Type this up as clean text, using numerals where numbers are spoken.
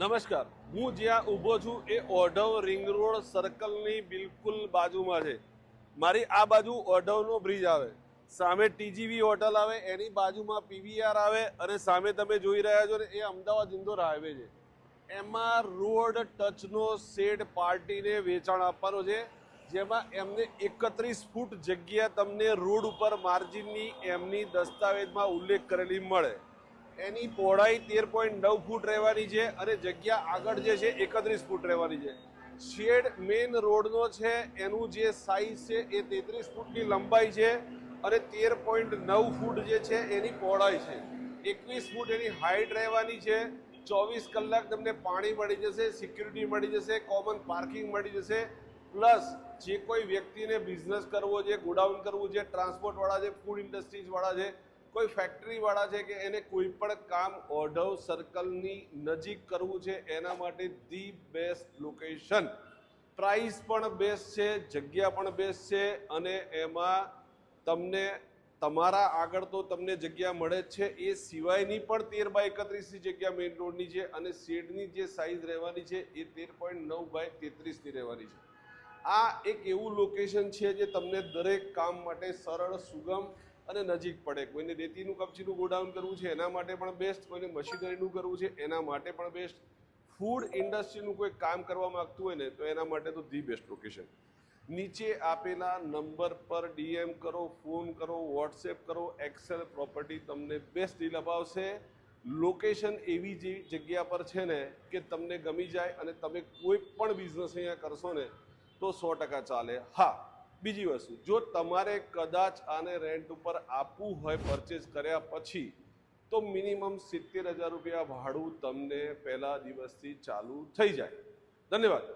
નમસ્કાર, હું જ્યાં ઊભો છું એ ઓઢવ રિંગ રોડ સર્કલની બિલકુલ બાજુમાં છે. મારી આ બાજુ ઓઢવનો બ્રિજ આવે, સામે ટીજીવી હોટલ આવે, એની બાજુમાં પીવીઆર આવે અને સામે તમે જોઈ રહ્યા છો ને એ અમદાવાદ ઇન્દોર હાઈવે છે. એમાં રોડ ટચનો શેડ પાર્ટીને વેચાણ આપવાનો છે, જેમાં એમને 31 ફૂટ જગ્યા તમને રોડ ઉપર માર્જિનની એમની દસ્તાવેજમાં ઉલ્લેખ કરેલી મળે. એની પહોળાઈ 13.9 ફૂટ રહેવાની છે અને જગ્યા આગળ જે છે 31 ફૂટ રહેવાની છે. શેડ મેઇન રોડનો છે, એનું જે સાઇઝ છે એ 33 ફૂટની લંબાઈ છે અને 13.9 ફૂટ જે છે એની પહોળાઈ છે. 21 ફૂટ એની હાઇટ રહેવાની છે. 24 કલાક તમને પાણી મળી જશે, સિક્યુરિટી મળી જશે, કોમન પાર્કિંગ મળી જશે. પ્લસ જે કોઈ વ્યક્તિને બિઝનેસ કરવો છે, ગોડાઉન કરવું છે, ટ્રાન્સપોર્ટવાળા છે, ફૂડ ઇન્ડસ્ટ્રીઝવાળા છે, કોઈ ફેક્ટરીવાળા છે કે એને કોઈ પણ કામ ઓઢવ સર્કલની નજીક કરવું છે, એના માટે ધી બેસ્ટ લોકેશન. પ્રાઇસ પણ બેસ્ટ છે, જગ્યા પણ બેસ્ટ છે અને એમાં તમને તમારા આગળ તો તમને જગ્યા મળે જ છે, એ સિવાયની પણ 13x31ની જગ્યા મેઇન રોડની છે અને શેડની જે સાઇઝ રહેવાની છે એ 13.9x33ની રહેવાની છે. આ એક એવું લોકેશન છે જે તમને દરેક કામ માટે સરળ, સુગમ અને નજીક પડે. કોઈને રેતીનું કપચીનું ગોડાઉન કરવું છે એના માટે પણ બેસ્ટ, કોઈને મશીનરીનું કરવું છે એના માટે પણ બેસ્ટ, ફૂડ ઇન્ડસ્ટ્રીનું કોઈ કામ કરવા માંગતું હોય ને તો એના માટે તો ધી બેસ્ટ લોકેશન. નીચે આપેલા નંબર પર ડીએમ કરો, ફોન કરો, વોટ્સએપ કરો. એક્સેલ પ્રોપર્ટી તમને બેસ્ટ ડીલ અપાવશે. લોકેશન એવી જે જગ્યા પર છે ને કે તમને ગમી જાય અને તમે કોઈ પણ બિઝનેસ અહીંયા કરશો ને તો 100% ચાલે. હા, બીજી વસ્તુ, જો તમારે કદાચ આને રેન્ટ ઉપર આપવું હોય પરચેઝ કર્યા પછી તો મિનિમમ 70,000 રૂપિયા ભાડું તમને પહેલા દિવસથી ચાલુ થઈ જાય. ધન્યવાદ.